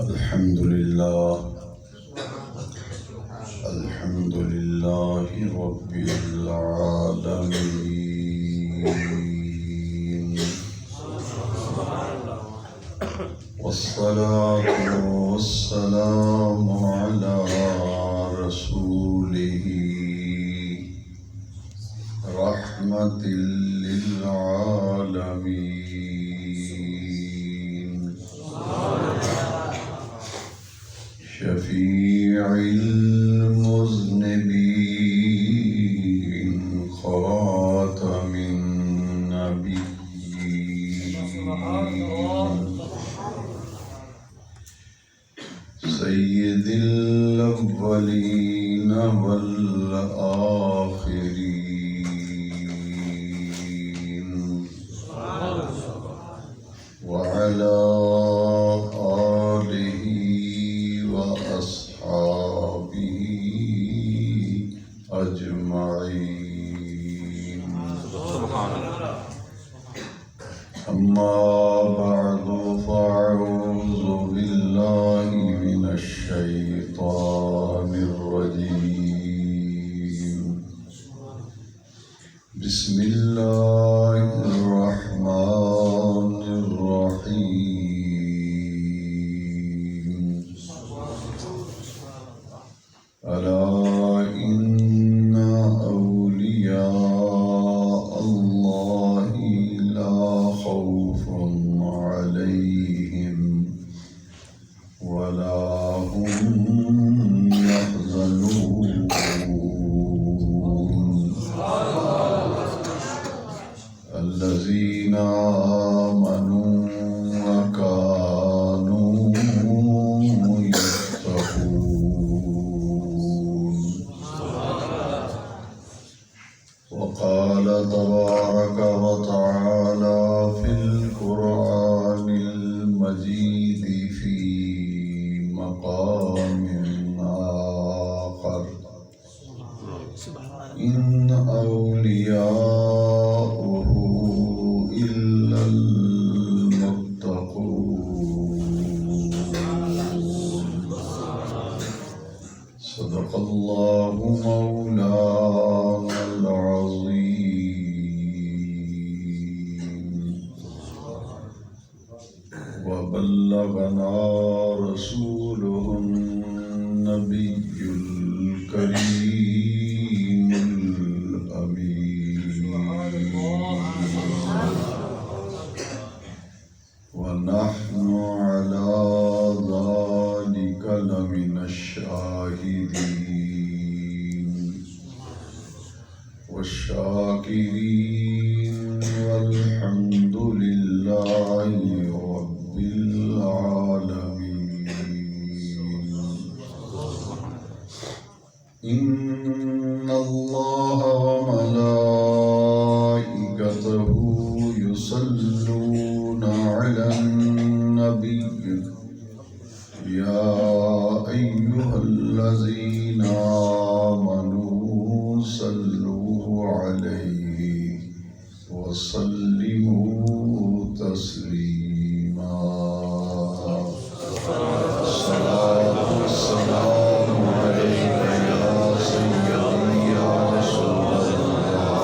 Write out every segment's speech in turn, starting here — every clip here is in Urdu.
الحمد لله رب العالمين، والصلاة والسلام على رسوله رحمة للعالمين، شفيع المذنبين، خاتم النبيين، سيد الأولين والآخرين، وعلى آله وأصحابه أجمعين. أما بعد، فأعوذ بالله من الشيطان الرجيم. بسم الله الرحمن الرحيم. ألا إن أولياء الله لا خوف عليهم ولا هم يحزنون. الذين آمنوا وكانوا يتقون. وقال تبارك وتعالى في القرآن المجيد في مقام آخر: إن أولياءه إلا المتقون. صدق الله مولانا العظيم، وبلغنا رسوله النبي الكريم الأمين، ونحن على ذلك لمن الشاهدين والشاكرين، والحمد لله رب العالمين. إن الله وملائكته يصلون على النبي، يا أيها الذين آمنوا صلوا عليه وسلموا تسليما. الصلاة والسلام عليك يا سيدي يا رسول الله،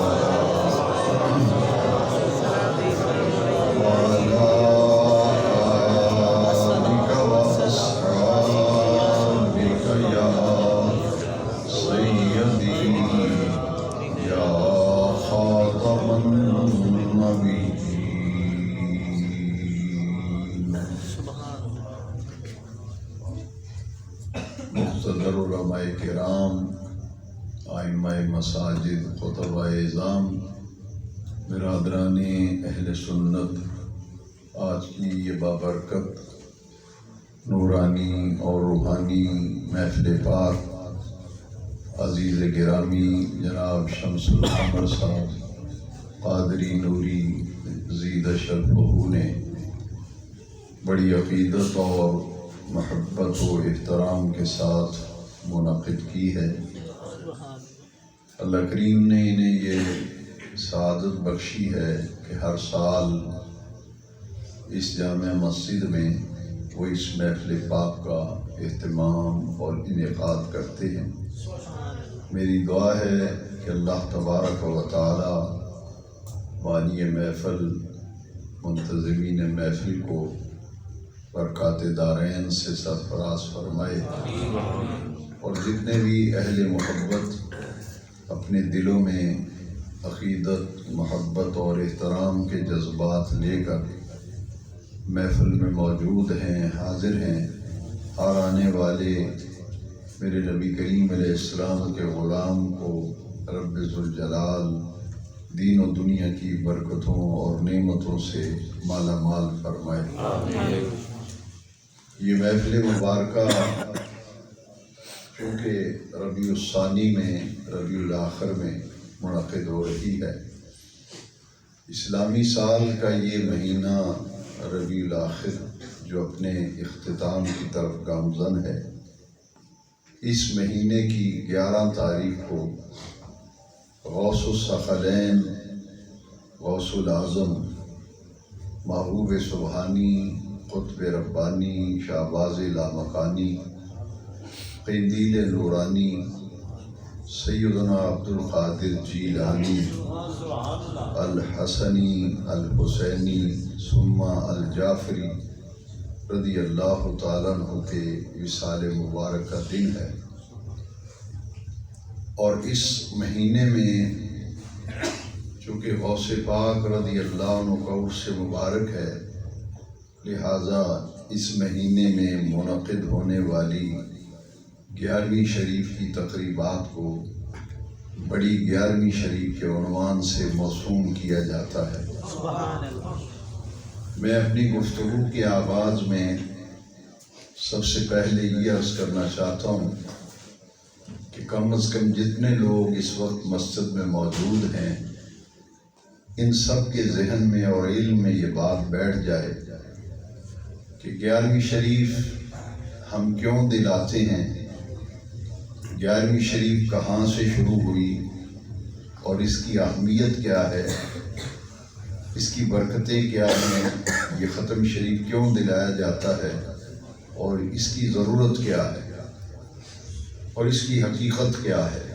وعلى آلك وأصحابك يا سيدي يا خاتم النبيين. مقتدر علماء کرام، ائمہ مساجد، خطباء اعظام، برادران اہل سنت، آج کی یہ بابرکت نورانی اور روحانی محفل پاک، عزیز گرامی جناب شمس القمر صاحب قادری نوری زید شرفہ نے بڑی عقیدت اور محبت و احترام کے ساتھ منعقد کی ہے۔ اللہ کریم نے انہیں یہ سعادت بخشی ہے کہ ہر سال اس جامع مسجد میں وہ اس محفل پاک کا اہتمام اور انعقاد کرتے ہیں۔ میری دعا ہے کہ اللہ تبارک و تعالی بانی محفل، منتظمین محفل کو برکات دارین سے سرفراز فرمائے، اور جتنے بھی اہل محبت اپنے دلوں میں عقیدت، محبت اور احترام کے جذبات لے کر محفل میں موجود ہیں، حاضر ہیں، اور آنے والے میرے نبی کریم علیہ السلام کے غلام کو رب ذوالجلال دین و دنیا کی برکتوں اور نعمتوں سے مالا مال فرمائے۔ یہ محفل مبارکہ چونکہ ربیع الثانی میں، ربیع الاخر میں منعقد ہو رہی ہے، اسلامی سال کا یہ مہینہ ربیع الاخر جو اپنے اختتام کی طرف گامزن ہے، اس مہینے کی 11 تاریخ کو غوث الثقلین، غوث العظم، محبوب سبحانی، قطب ربانی، شہباز لامکانی، قندیل نورانی، سیدنا عبد القادر جیلانی الحسنی الحسینی ثم الجعفری رضی اللہ تعالیٰ عنہ کے وصال مبارک کا دن ہے، اور اس مہینے میں چونکہ غوث پاک رضی اللہ عنہ کا عرس مبارک ہے، لہٰذا اس مہینے میں منعقد ہونے والی 11ویں شریف کی تقریبات کو بڑی 11ویں شریف کے عنوان سے موسوم کیا جاتا ہے۔ میں اپنی گفتگو کے آغاز میں سب سے پہلے یہ عرض کرنا چاہتا ہوں کہ کم از کم جتنے لوگ اس وقت مسجد میں موجود ہیں، ان سب کے ذہن میں اور علم میں یہ بات بیٹھ جائے کہ 11ویں شریف ہم کیوں دلاتے ہیں، 11ویں شریف کہاں سے شروع ہوئی اور اس کی اہمیت کیا ہے، اس کی برکتیں کیا ہیں، یہ ختم شریف کیوں دلایا جاتا ہے، اور اس کی ضرورت کیا ہے، اور اس کی حقیقت کیا ہے۔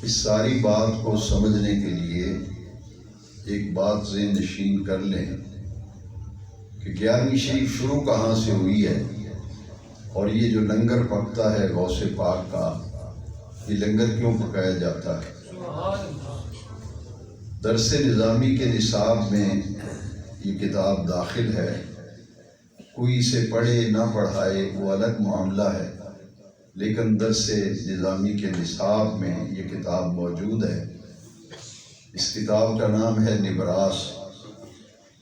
اس ساری بات کو سمجھنے کے لیے ایک بات ذہن نشین کر لیں کہ 11ویں شریف شروع کہاں سے ہوئی ہے، اور یہ جو لنگر پکتا ہے غوث پاک کا، یہ لنگر کیوں پکایا جاتا ہے۔ درس نظامی کے نصاب میں یہ کتاب داخل ہے، کوئی اسے پڑھے نہ پڑھائے وہ الگ معاملہ ہے، لیکن درس نظامی کے نصاب میں یہ کتاب موجود ہے۔ اس کتاب کا نام ہے نبراس،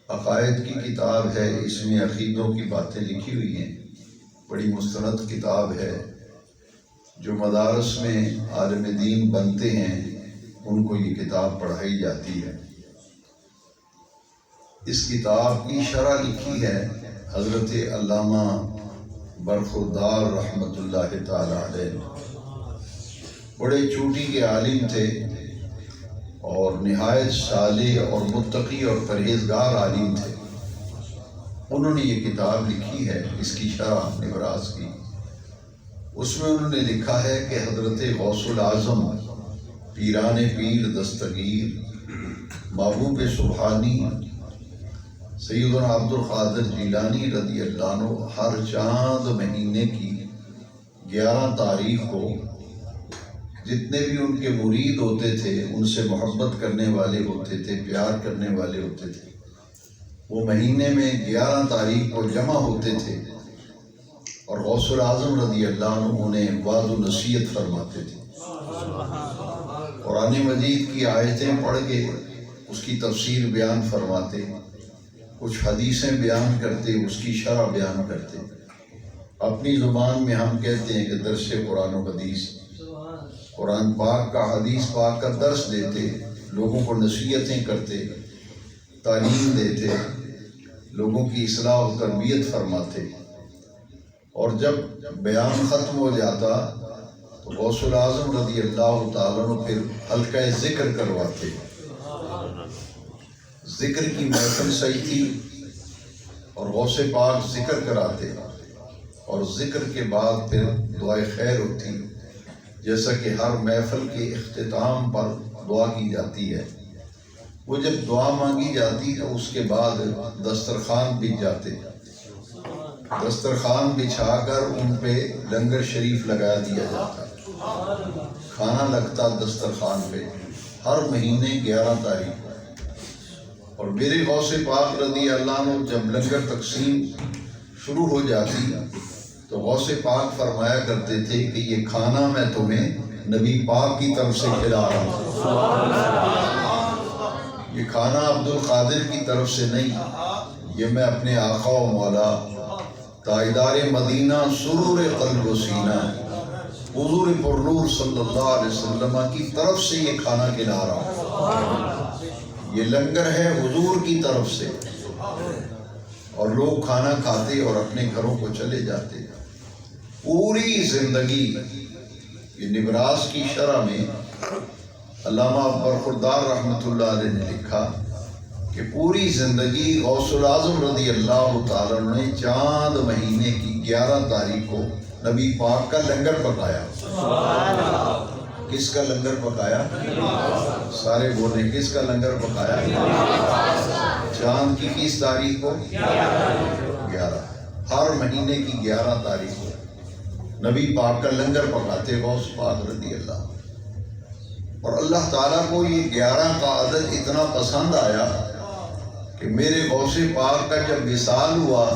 عقائد کی کتاب ہے، اس میں عقیدوں کی باتیں لکھی ہوئی ہیں، بڑی مستند کتاب ہے۔ جو مدارس میں عالم دین بنتے ہیں ان کو یہ کتاب پڑھائی جاتی ہے۔ اس کتاب کی شرح لکھی ہے حضرت علامہ برخوردار رحمۃ اللہ تعالی علیہ، بڑے چوٹی کے عالم تھے اور نہایت صالح اور متقی اور پرہیزگار عالم تھے۔ انہوں نے یہ کتاب لکھی ہے، اس کی شرح نبراس کی۔ اس میں انہوں نے لکھا ہے کہ حضرت غوث العظم، پیران پیر دستگیر، محبوب سبحانی، سیدنا عبد القادر جیلانی رضی اللہ عنہ ہر چاند مہینے کی 11 تاریخ کو جتنے بھی ان کے مرید ہوتے تھے، ان سے محبت کرنے والے ہوتے تھے، پیار کرنے والے ہوتے تھے، وہ مہینے میں 11 تاریخ کو جمع ہوتے تھے، اور غوث العظم رضی اللہ عنہ انہیں وعظ و نصیحت فرماتے تھے۔ قرآن مجید کی آیتیں پڑھ کے اس کی تفسیر بیان فرماتے، کچھ حدیثیں بیان کرتے، اس کی شرح بیان کرتے۔ اپنی زبان میں ہم کہتے ہیں کہ درس قرآن و حدیث، قرآن پاک کا، حدیث پاک کا درس دیتے، لوگوں کو نصیحتیں کرتے، تعلیم دیتے، لوگوں کی اصلاح و تربیت فرماتے، اور جب بیان ختم ہو جاتا تو غوث العظم رضی اللہ تعالیٰ عنہ پھر حلقہ ذکر کرواتے۔ ذکر کی محفل صحیح تھی، اور غوث پاک ذکر کراتے اور ذکر کے بعد پھر دعائے خیر ہوتی، جیسا کہ ہر محفل کے اختتام پر دعا کی جاتی ہے۔ وہ جب دعا مانگی جاتی تو اس کے بعد دسترخوان بچھ جاتے، دسترخوان بچھا کر ان پہ لنگر شریف لگا دیا جاتا، کھانا لگتا دسترخوان پہ ہر مہینے 11 تاریخ کو۔ اور میرے غوث پاک رضی اللہ عنہ جب لنگر تقسیم شروع ہو جاتی تو غوث پاک فرمایا کرتے تھے کہ یہ کھانا میں تمہیں نبی پاک کی طرف سے کھلا رہا ہوں، یہ کھانا عبد القادر کی طرف سے نہیں، یہ میں اپنے آقا و مولا تاجدار مدینہ سرور قلب و سینہ حضور پر نور صلی اللہ علیہ وسلم کی طرف سے یہ کھانا کھلا رہا ہوں۔ یہ لنگر ہے حضور کی طرف سے، اور لوگ کھانا کھاتے اور اپنے گھروں کو چلے جاتے۔ پوری زندگی یہ نبراس کی شرح میں علامہ برخوردار رحمۃ اللہ علیہ نے لکھا کہ پوری زندگی غوث الاعظم رضی اللہ تعالیٰ نے چاند مہینے کی 11 تاریخ کو نبی پاک کا لنگر پکایا۔ کس کا لنگر پکایا؟ سارے بولیں، کس کا لنگر پکایا؟ چاند کی کس تاریخ کو؟ 11۔ ہر مہینے کی 11 تاریخ کو نبی پاک کا لنگر پکاتے غوث پاک رضی اللہ۔ اور اللہ تعالیٰ کو یہ 11 کا عدد اتنا پسند آیا کہ میرے غوث پاک کا جب وصال ہوا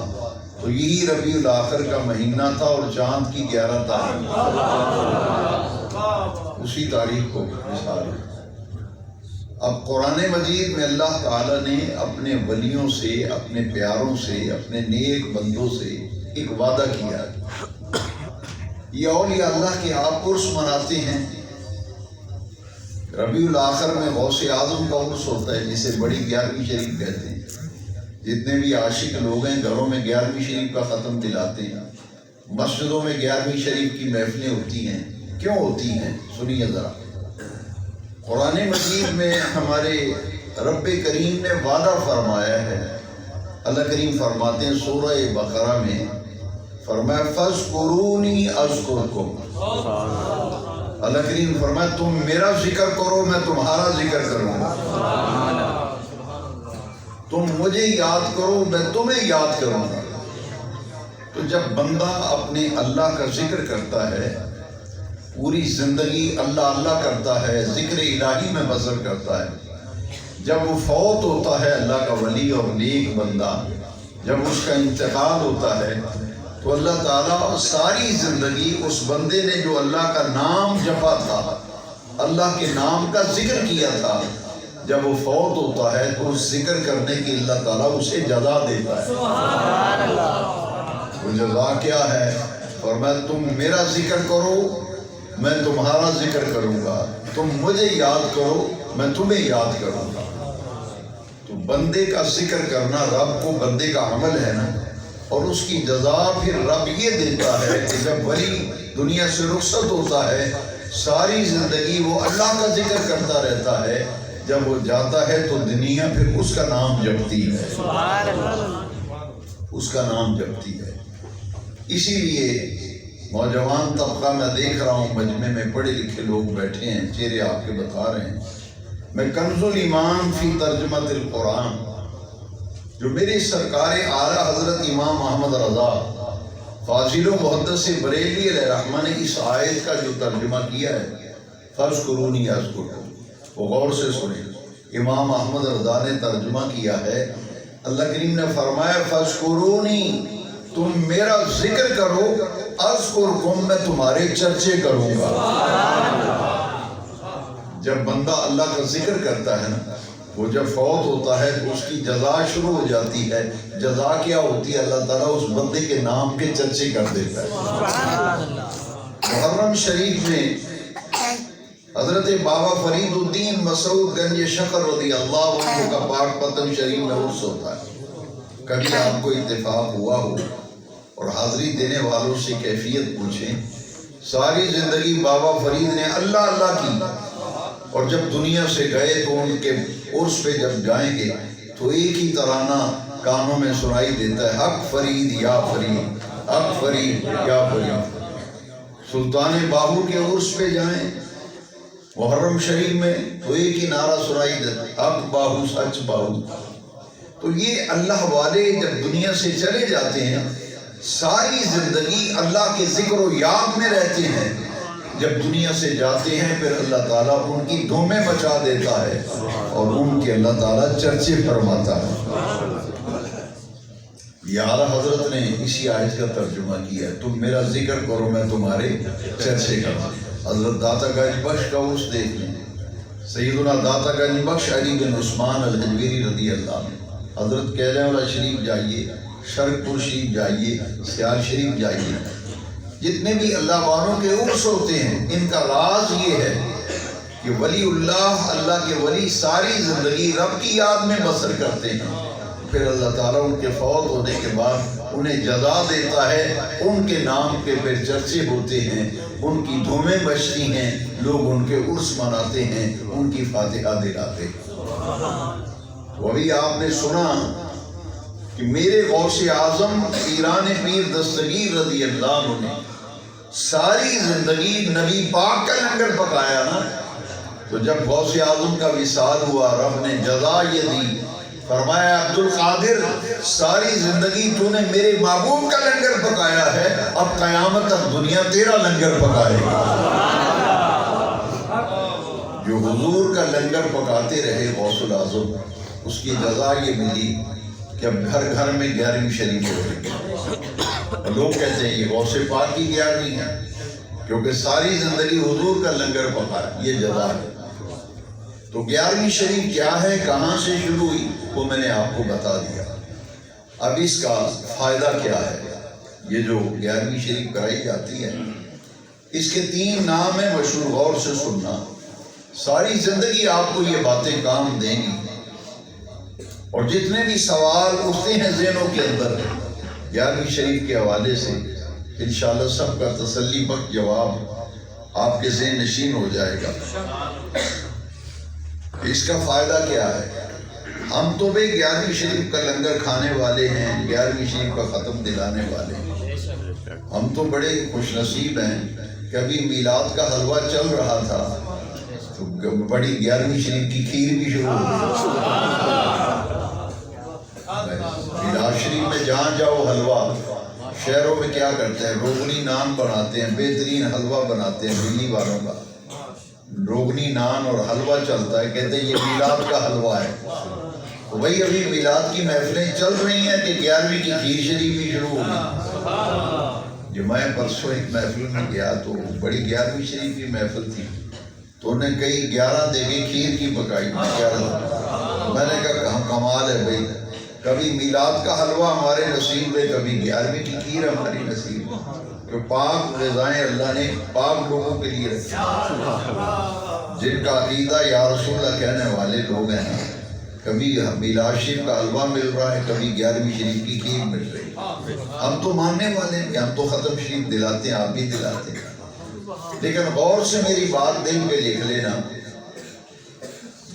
تو یہی ربیع الاخر کا مہینہ تھا اور چاند کی 11 تاریخ، اسی تاریخ کو وصال ہوا۔ اب قرآن مجید میں اللہ تعالیٰ نے اپنے ولیوں سے، اپنے پیاروں سے، اپنے نیک بندوں سے ایک وعدہ کیا۔ یہ اولیاء اللہ کے آپ عرس مناتے ہیں، ربیع الاخر میں غوث اعظم کا عرس ہوتا ہے جسے بڑی 11ویں شریف کہتے ہیں۔ جتنے بھی عاشق لوگ ہیں گھروں میں 11ویں شریف کا ختم دلاتے ہیں، مسجدوں میں 11ویں شریف کی محفلیں ہوتی ہیں۔ کیوں ہوتی ہیں؟ سنیے ذرا۔ قرآن مجید میں ہمارے رب کریم نے وعدہ فرمایا ہے۔ اللہ کریم فرماتے ہیں سورہ بقرہ میں، فرمایا فَاذْكُرُونِي أَذْكُرْكُمْ۔ اللہ کریم فرمایا تم میرا ذکر کرو میں تمہارا ذکر کروں گا، تم مجھے یاد کرو میں تمہیں یاد کروں گا۔ تو جب بندہ اپنے اللہ کا ذکر کرتا ہے، پوری زندگی اللہ اللہ کرتا ہے، ذکر الہی میں بسر کرتا ہے، جب وہ فوت ہوتا ہے اللہ کا ولی اور نیک بندہ، جب اس کا انتقال ہوتا ہے تو اللہ تعالیٰ ساری زندگی اس بندے نے جو اللہ کا نام جپا تھا، اللہ کے نام کا ذکر کیا تھا، جب وہ فوت ہوتا ہے تو اس ذکر کرنے کی اللہ تعالیٰ اسے جزا دیتا ہے۔ وہ جزا کیا ہے؟ فرمایا تم میرا ذکر کرو میں تمہارا ذکر کروں گا، تم مجھے یاد کرو میں تمہیں یاد کروں گا۔ تو بندے کا ذکر کرنا رب کو بندے کا عمل ہے نا، اور اس کی جزا پھر رب یہ دیتا ہے کہ جب ولی دنیا سے رخصت ہوتا ہے ساری زندگی وہ اللہ کا ذکر کرتا رہتا ہے، جب وہ جاتا ہے تو دنیا پھر اس کا نام جپتی ہے، اس کا نام جپتی ہے۔ اسی لیے نوجوان طبقہ میں دیکھ رہا ہوں مجمع میں بڑے لکھے لوگ بیٹھے ہیں، چہرے آپ کے بتا رہے ہیں۔ میں کنز الایمان فی ترجمۃ القرآن جو میرے سرکار اعلیٰ حضرت امام احمد رضا فاضل و محدث بریلوی علیہ رحمہ نے اس آیت کا جو ترجمہ کیا ہے فَاذْكُرُونِي أَذْكُرْكُمْ، وہ غور سے سنیں۔ امام احمد رضا نے ترجمہ کیا ہے، اللہ کریم نے فرمایا فَاذْكُرُونِي، تم میرا ذکر کرو، اذکرکم، میں تمہارے چرچے کروں گا۔ جب بندہ اللہ کا ذکر کرتا ہے نا، وہ جب فوت ہوتا ہے تو اس کی جزا شروع ہو جاتی ہے۔ جزا کیا ہوتی ہے؟ اللہ تعالیٰ اس بندے کے نام کے چرچے کر دیتا ہے۔ محرم شریف میں حضرت بابا فرید الدین مسعود گنج شکر رضی اللہ عنہ کا پاک پتن شریف میں عرس ہوتا ہے۔ کبھی آپ کو اتفاق ہوا ہو اور حاضری دینے والوں سے کیفیت پوچھیں، ساری زندگی بابا فرید نے اللہ اللہ کی، اور جب دنیا سے گئے تو ان کے عرس پہ جب جائیں گے تو ایک ہی ترانہ کانوں میں سنائی دیتا ہے، حق فرید یا فرید، حق فرید یا فرید۔ سلطان باہو کے عرس پہ جائیں محرم شریف میں تو ایک ہی نعرہ سنائی دیتا ہے، حق باہو سچ باہو۔ تو یہ اللہ والے جب دنیا سے چلے جاتے ہیں ساری زندگی اللہ کے ذکر و یاد میں رہتے ہیں، جب دنیا سے جاتے ہیں پھر اللہ تعالیٰ ان کی دھومیں مچا دیتا ہے اور ان کے اللہ تعالیٰ چرچے فرماتا ہے۔ اعلیٰ حضرت نے اسی آیت کا ترجمہ کیا ہے، تم میرا ذکر کرو میں تمہارے چرچے کروں۔ حضرت داتا گنج بخش کا عرس دیکھ لیں، سیدنا داتا گنج بخش علی بن عثمان الحجویری رضی اللہ عنہ۔ حضرت کیلے والا شریف جائیے، شرک پور شریف جائیے، سیال شریف جائیے، جتنے بھی اللہ والوں کے عرس ہوتے ہیں ان کا راز یہ ہے کہ ولی اللہ کے ولی ساری زندگی رب کی یاد میں بسر کرتے ہیں، پھر اللہ تعالیٰ ان کے فوت ہونے کے بعد انہیں جزا دیتا ہے، ان کے نام کے پھر چرچے ہوتے ہیں، ان کی دھومیں بجتی ہیں، لوگ ان کے عرس مناتے ہیں، ان کی فاتحہ دلاتے ہیں۔ وہ ابھی آپ نے سنا کہ میرے غوث اعظم پیران پیر دستگیر رضی اللہ عنہ نے ساری زندگی نبی پاک کا لنگر پکایا نا، تو جب غوث اعظم کا وصال ہوا رب نے جزا یہ دی، فرمایا عبد القادر ساری زندگی تو نے میرے محبوب کا لنگر پکایا ہے، اب قیامت تک دنیا تیرا لنگر پکائے گا۔ جو حضور کا لنگر پکاتے رہے غوث الاعظم، اس کی جزا یہ ملی کہ اب گھر گھر میں 11ویں شریف ہو رہی۔ لوگ کہتے ہیں یہ غوث پاک کی 11ویں ہے، کیونکہ ساری زندگی حضور کا لنگر پکایا، یہ جزا ہے۔ تو 11ویں شریف کیا ہے، کہاں سے شروع ہوئی، وہ میں نے آپ کو بتا دیا۔ اب اس کا فائدہ کیا ہے، یہ جو 11ویں شریف کرائی جاتی ہے اس کے 3 نام ہیں، مشہور، غور سے سننا، ساری زندگی آپ کو یہ باتیں کام دیں گی، اور جتنے بھی سوال اٹھتے ہیں ذہنوں کے اندر 11ویں شریف کے حوالے سے انشاءاللہ سب کا تسلی بخش جواب آپ کے ذہن نشین ہو جائے گا۔ اس کا فائدہ کیا ہے، ہم تو بھئی 11ویں شریف کا لنگر کھانے والے ہیں، 11ویں شریف کا ختم دلانے والے ہیں، ہم تو بڑے خوش نصیب ہیں کہ ابھی میلاد کا حلوہ چل رہا تھا تو بڑی 11ویں شریف کی کھیر بھی شروع ہو گئی۔ میلاد شریف میں جہاں جاؤ حلوہ، شہروں میں کیا کرتے ہیں، روغنی نان بناتے ہیں، بہترین حلوہ بناتے ہیں دلی والوں کا، روغنی نان اور حلوہ چلتا ہے، کہتے ہیں یہ میلاد کا حلوہ ہے۔ تو بھئی ابھی میلاد کی محفلیں چل رہی ہیں کہ 11ویں کی کھیر شریف بھی شروع ہو گئی۔ جو میں پرسوں ایک محفل میں گیا تو بڑی 11ویں شریف کی محفل تھی، تو انہیں کئی 11 دیگیں کھیر کی پکائی، 11۔ میں نے کہا کمال ہے بھئی، کبھی میلاد کا حلوہ ہمارے نصیب میں، کبھی 11ویں کی کھیر ہماری نصیب میں، کہ پاک غذائیں اللہ نے پاک لوگوں کے لیے رکھی، جن کا عقیدہ یا رسول اللہ کہنے والے لوگ ہیں۔ کبھی میلاد شریف کا حلوہ مل رہا ہے، کبھی 11ویں شریف کی کھیر مل رہی ہے۔ ہم تو ماننے والے ہیں کہ ہم تو ختم شریف دلاتے ہیں، آپ بھی دلاتے ہیں، لیکن غور سے میری بات دل پہ لکھ لینا،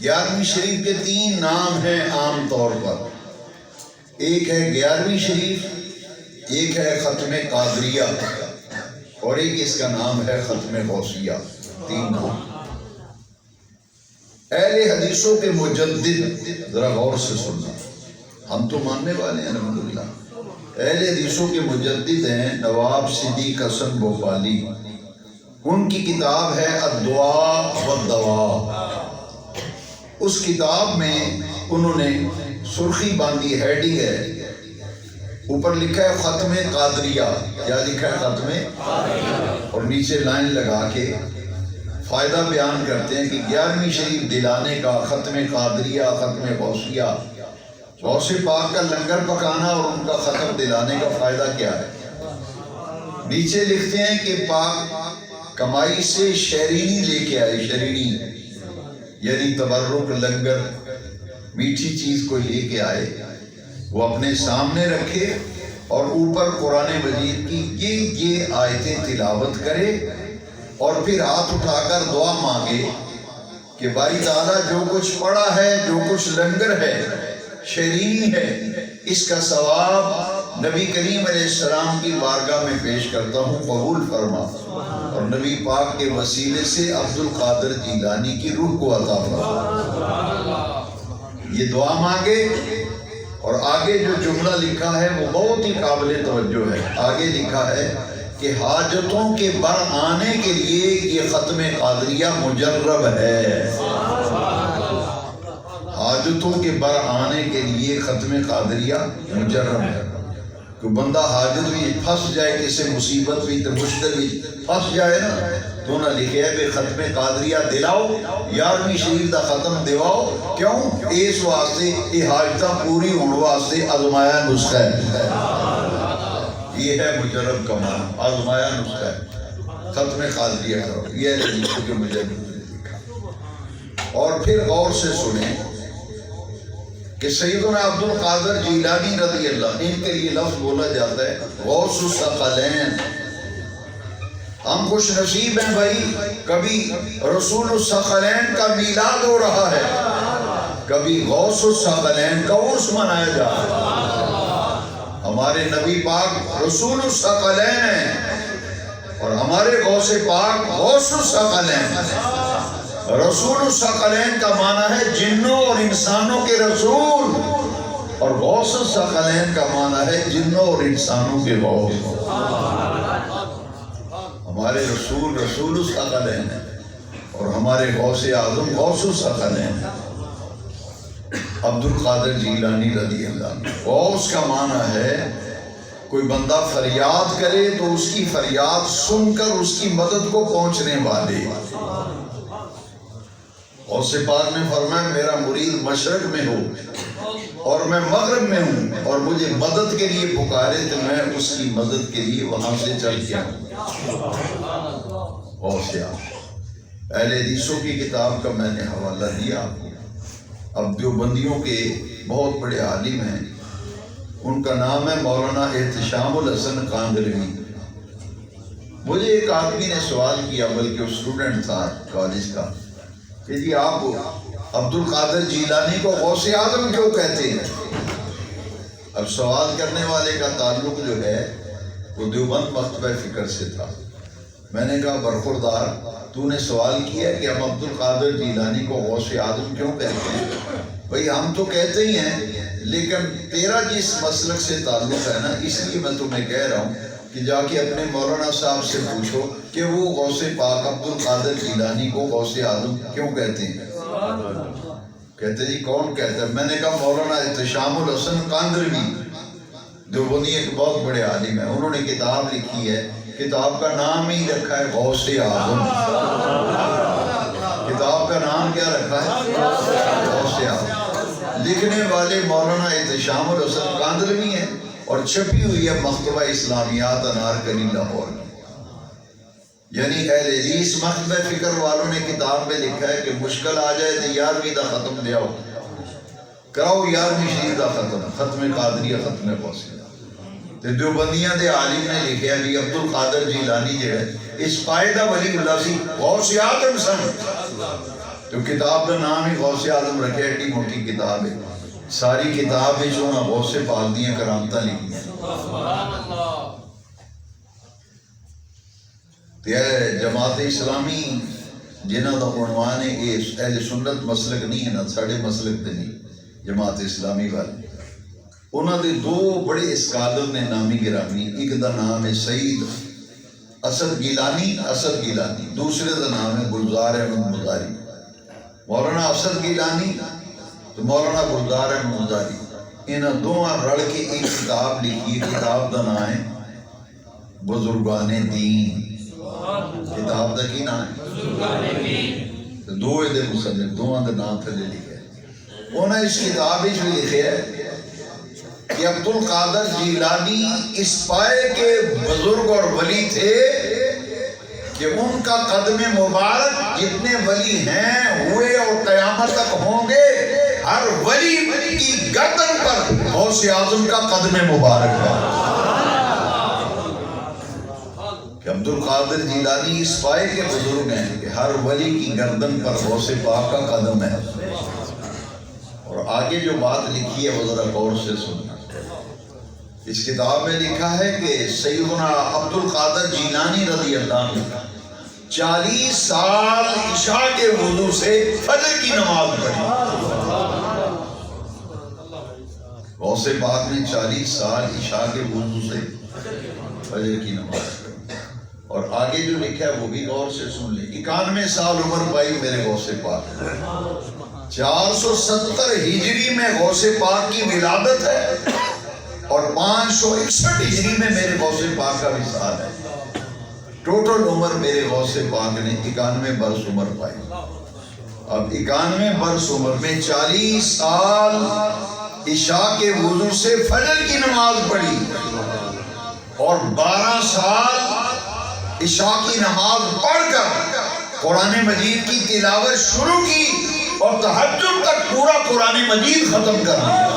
11ویں شریف کے 3 نام ہیں عام طور پر، ایک ہے 11ویں شریف، ایک ہے ختم قادریہ، اور ایک اس کا نام ہے ختم غوثیہ۔ 3 نام اہل حدیثوں کے مجدد، ذرا غور سے سننا، ہم تو ماننے والے ہیں الحمدللہ، اہل حدیثوں کے مجدد ہیں نواب صدیق حسن بھوپالی، ان کی کتاب ہے الدعاء والدواء۔ اس کتاب میں انہوں نے سرخی باندھی، ہیڈنگ ہے، اوپر لکھا ہے ختم قادریہ، کیا لکھا ہے، ختم قادریہ، اور نیچے لائن لگا کے فائدہ بیان کرتے ہیں کہ 11ویں شریف دلانے کا، ختم قادریہ، ختم غوثیہ، غوث پاک کا لنگر پکانا اور ان کا ختم دلانے کا فائدہ کیا ہے۔ نیچے لکھتے ہیں کہ پاک کمائی سے شیرینی لے کے آئے، شیرینی یعنی تبرک، لنگر، میٹھی چیز کو لے کے آئے، وہ اپنے سامنے رکھے اور اوپر قرآن مجید کی یہ آیتیں تلاوت کرے، اور پھر ہاتھ اٹھا کر دعا مانگے کہ باری تعالیٰ جو کچھ پڑا ہے، جو کچھ لنگر ہے، شیرینی ہے، اس کا ثواب نبی کریم علیہ السلام کی بارگاہ میں پیش کرتا ہوں، قبول فرما، اور نبی پاک کے وسیلے سے عبد القادر جیلانی کی روح کو عطا فرما۔ یہ دعا مانگے، اور آگے جو جملہ لکھا ہے وہ بہت ہی قابل توجہ ہے۔ آگے لکھا ہے کہ حاجتوں کے بر آنے کے لیے یہ ختم قادریہ مجرب ہے۔ حاجتوں کے بر آنے کے لیے ختم قادریہ مجرب ہے۔ کوئی بندہ حاجت بھی پھنس جائے، کسی مصیبت بھی تو مشکل بھی پھنس جائے نا، تو نہ لکھے ہے کہ ختم قادریہ دلاؤ، 11ویں شریف دا ختم دیواؤ، کیوں؟ اس واسطے یہ حاجتہ پوری ہونے واسطے آزمایا نسخہ ہے۔ یہ ہے مجرب کا معنی، آزمایا نسخہ ہے، ختم قادریہ کرو، یہ ہے جو مجھے لکھا۔ اور پھر غور سے سنیں کہ سیدنا عبد القادر جیلانی رضی اللہ، ان کے لیے لفظ بولا جاتا ہے غوث الثقلین۔ ہم خوش نصیب ہیں بھائی، کبھی رسول الثقلین کا میلاد ہو رہا ہے، کبھی غوث الثقلین کا عرس منایا جا رہا ہے۔ ہمارے نبی پاک رسول الثقلین ہیں، اور ہمارے غوث پاک غوث الثقلین ہیں۔ رسول الثقلین کا معنی ہے جنوں اور انسانوں کے رسول، اور غوث الثقلین کا معنی ہے جنوں اور انسانوں کے غوث۔ ہمارے رسول رسول الثقلین ہیں، اور ہمارے غوث اعظم غوث الثقلین ہیں، عبد القادر جیلانی رضی اللہ عنہ۔ غوث کا معنی ہے کوئی بندہ فریاد کرے تو اس کی فریاد سن کر اس کی مدد کو پہنچنے والے۔ غوث پاک نے فرمایا میرا مرید مشرق میں ہو اور میں مغرب میں ہوں، اور مجھے مدد کے لیے پکارے تو میں اس کی مدد کے لیے وہاں سے چل گیا ہوں۔ غوث اہل حدیثوں کی کتاب کا میں نے حوالہ دیا آپ کو۔ اب دیوبندیوں کے بہت بڑے عالم ہیں، ان کا نام ہے مولانا احتشام الحسن کاندھلوی۔ مجھے ایک آدمی نے سوال کیا، بلکہ وہ اسٹوڈنٹ تھا کالج کا، کہ جی آپ عبد القادر جیلانی کو غوث اعظم کیوں کہتے ہیں؟ اب سوال کرنے والے کا تعلق جو ہے وہ دیوبند مکتبہ فکر سے تھا۔ میں نے کہا برخوردار، تو نے سوال کیا کہ ہم عبد القادر جیلانی کو غوث اعظم کیوں کہتے ہیں؟ بھئی ہم تو کہتے ہی ہیں، لیکن تیرا جس مسلک سے تعلق ہے نا، اس لیے میں تمہیں کہہ رہا ہوں کہ جا کے اپنے مولانا صاحب سے پوچھو کہ وہ غوث پاک عبد القادر جیلانی کو غوث اعظم کیوں کہتے ہیں؟ کہتے جی کون کہتا ہے؟ میں نے کہا مولانا احتشام الحسن کاندھلوی، دیوبندی ایک بہت بڑے عالم ہیں، انہوں نے کتاب لکھی ہے، کتاب کا نام ہی رکھا ہے غوث اعظم۔ کتاب کا نام کیا رکھا ہے؟ غوث اعظم۔ لکھنے والے مولانا احتشام الحسن کاندھلوی ہیں، اور چھپی ہوئی ہے مکتبہ اسلامیات انارکلی لاہور میں۔ یعنی اہل حدیث مکتبہ فکر والوں نے کتاب میں لکھا ہے کہ مشکل آ جائے تو 11ویں دا ختم دیاؤ، کراؤ 11ویں شریف دا ختم قادریہ ختم قوسیہ۔ تو دیوبندیاں دے عالم نے لکھا ہے بھی عبد القادر جیلانی جو ہے اس قائدہ ولی اللہ سی غوث اعظم سن، تو کتاب کا نام ہی غوث اعظم رکھے، ایڈی موٹی کتاب ہے، ساری کتاب ہے جو غوث پاک دیاں کرامتاں لکھی ہیں۔ جماعت اسلامی جنہاں دا عنوان ہے یہ اہل سنت مسلک نہیں ہے نا، ساڑھے مسلک دے نہیں جماعت اسلامی والے، انہاں دے دو بڑے اسکالر نے نامی گرامی، ایک دا نام ہے سعید اسد گیلانی، دوسرے دا نام ہے گلزار احمد مزاری۔ مولانا اسد گیلانی تو مولانا گلزار احمد مزاری، انہاں دونوں رل کے ایک کتاب لکھی، کتاب دا نام ہے بزرگان دین۔ کتاب دا کی نام ہے؟ دو دے مصنف، دونوں دے نام تھلے لکھے۔ انہوں نے اس کتاب میں لکھے ہے کہ عبد القادر جیلانی اس پائے کے بزرگ اور ولی تھے کہ ان کا قدم مبارک جتنے ولی ہیں ہوئے اور قیامت تک ہوں گے، ہر ولی کی گردن پر غوث اعظم کا قدم مبارک ہے۔ کہ عبد القادر جیلانی اس پائے کے بزرگ ہیں کہ ہر ولی کی گردن پر غوث پاک کا قدم ہے، اور آگے جو بات لکھی ہے وہ ذرا غور سے سننا۔ اس کتاب میں لکھا ہے کہ سیدنا عبد القادر جیلانی رضی اللہ عنہ 40 سال عشاء کے وضو سے فجر کی نماز پڑھی۔ غوث پاک نے 40 سال عشاء کے وضو سے فجر کی نماز پڑھی۔ اور آگے جو لکھا ہے وہ بھی غور سے سن لیں۔ 91 سال عمر پائی میرے غوث پاک نے۔ 470 ہجری میں غوث پاک کی ولادت ہے اور 561 ہجری میں میرے غوث پاک کا وصال ہے۔ ٹوٹل عمر میرے غوث پاک نے 91 برس عمر پائی۔ اب 91 برس عمر میں 40 سال عشاء کے وضو سے فجر کی نماز پڑھی اور 12 سال عشاء کی نماز پڑھ کر قرآن مجید کی تلاوت شروع کی اور تہجد تک پورا قرآن مجید ختم کر دیا۔